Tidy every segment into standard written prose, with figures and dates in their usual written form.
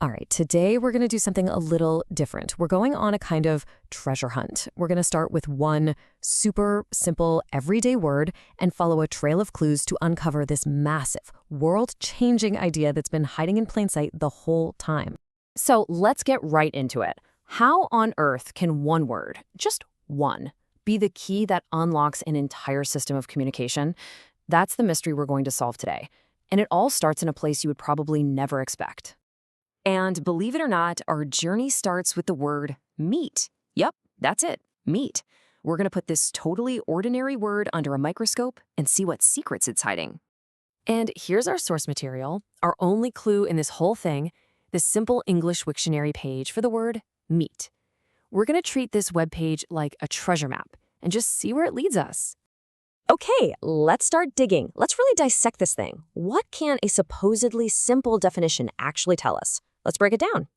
All right, today we're going to do something a little different. We're going on a kind of treasure hunt. We're going to start with one super simple everyday word and follow a trail of clues to uncover this massive, world-changing idea that's been hiding in plain sight the whole time. So let's get right into it. How on earth can one word, just one, be the key that unlocks an entire system of communication? That's the mystery we're going to solve today. And it all starts in a place you would probably never expect. And believe it or not, our journey starts with the word meat. Yep, that's it, meat. We're going to put this totally ordinary word under a microscope and see what secrets it's hiding. And here's our source material, our only clue in this whole thing, the Simple English Wiktionary page for the word meat. We're going to treat this webpage like a treasure map and just see where it leads us. Okay, let's start digging. Let's really dissect this thing. What can a supposedly simple definition actually tell us? Let's break it down.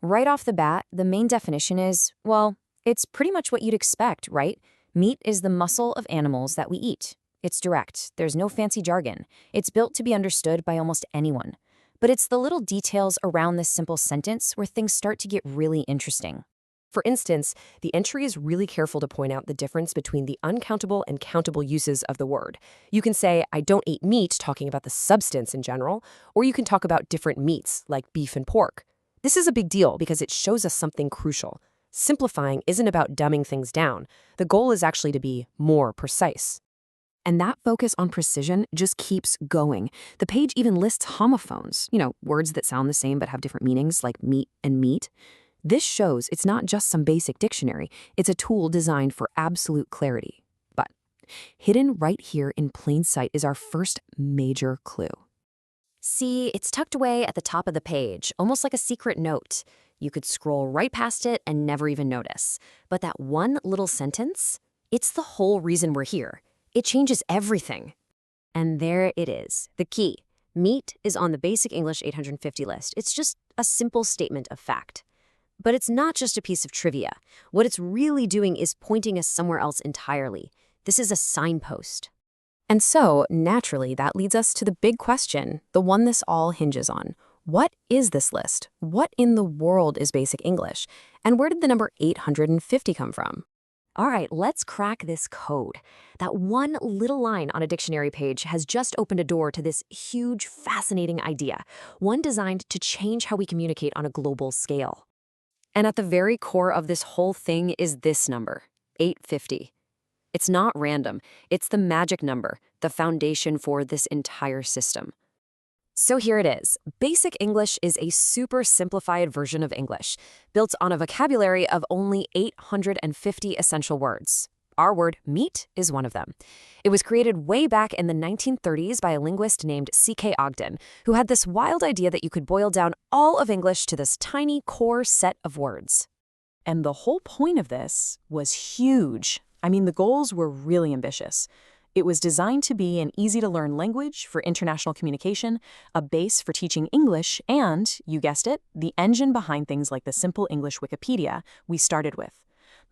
Right off the bat, the main definition is, well, it's pretty much what you'd expect, right? Meat is the muscle of animals that we eat. It's direct. There's no fancy jargon. It's built to be understood by almost anyone. But it's the little details around this simple sentence where things start to get really interesting. For instance, the entry is really careful to point out the difference between the uncountable and countable uses of the word. You can say, I don't eat meat, talking about the substance in general, or you can talk about different meats, like beef and pork. This is a big deal because it shows us something crucial. Simplifying isn't about dumbing things down. The goal is actually to be more precise. And that focus on precision just keeps going. The page even lists homophones, words that sound the same but have different meanings, like meat and meat. This shows it's not just some basic dictionary, it's a tool designed for absolute clarity. But hidden right here in plain sight is our first major clue. See, it's tucked away at the top of the page, almost like a secret note. You could scroll right past it and never even notice. But that one little sentence, it's the whole reason we're here. It changes everything. And there it is, the key. Meat is on the Basic English 850 list. It's just a simple statement of fact. But it's not just a piece of trivia. What it's really doing is pointing us somewhere else entirely. This is a signpost. And so, naturally, that leads us to the big question, the one this all hinges on. What is this list? What in the world is Basic English? And where did the number 850 come from? All right, let's crack this code. That one little line on a dictionary page has just opened a door to this huge, fascinating idea, one designed to change how we communicate on a global scale. And at the very core of this whole thing is this number, 850. It's not random. It's the magic number, the foundation for this entire system. So here it is. Basic English is a super simplified version of English, built on a vocabulary of only 850 essential words. Our word meat is one of them. It was created way back in the 1930s by a linguist named C.K. Ogden, who had this wild idea that you could boil down all of English to this tiny core set of words. And the whole point of this was huge. I mean, the goals were really ambitious. It was designed to be an easy-to-learn language for international communication, a base for teaching English, and, you guessed it, the engine behind things like the Simple English Wikipedia we started with.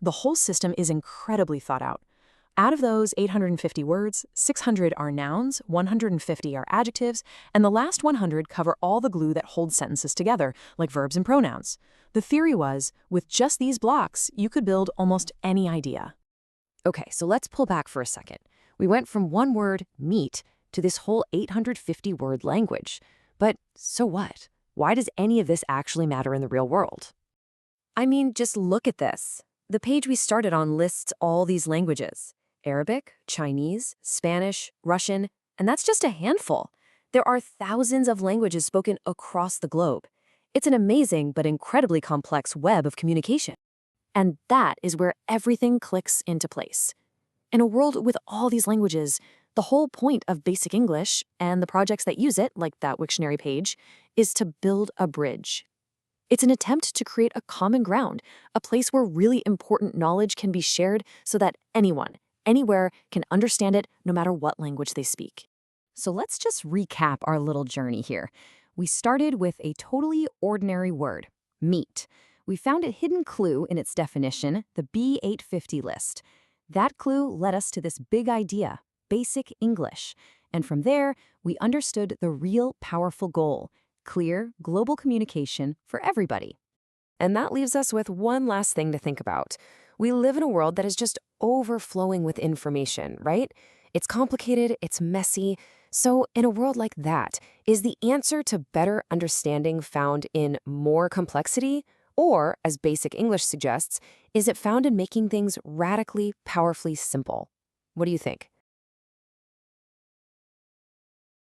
The whole system is incredibly thought out. Out of those 850 words, 600 are nouns, 150 are adjectives, and the last 100 cover all the glue that holds sentences together, like verbs and pronouns. The theory was, with just these blocks, you could build almost any idea. Okay, so let's pull back for a second. We went from one word, meat, to this whole 850-word language. But so what? Why does any of this actually matter in the real world? I mean, just look at this. The page we started on lists all these languages: Arabic, Chinese, Spanish, Russian, and that's just a handful. There are thousands of languages spoken across the globe. It's an amazing but incredibly complex web of communication. And that is where everything clicks into place. In a world with all these languages, the whole point of Basic English and the projects that use it, like that Wiktionary page, is to build a bridge. It's an attempt to create a common ground, a place where really important knowledge can be shared so that anyone, anywhere, can understand it no matter what language they speak. So let's just recap our little journey here. We started with a totally ordinary word, meat. We found a hidden clue in its definition, the B850 list. That clue led us to this big idea, Basic English. And from there, we understood the real powerful goal, clear, global communication for everybody. And that leaves us with one last thing to think about. We live in a world that is just overflowing with information, right? It's complicated, it's messy. So in a world like that, is the answer to better understanding found in more complexity? Or, as Basic English suggests, is it found in making things radically, powerfully simple? What do you think?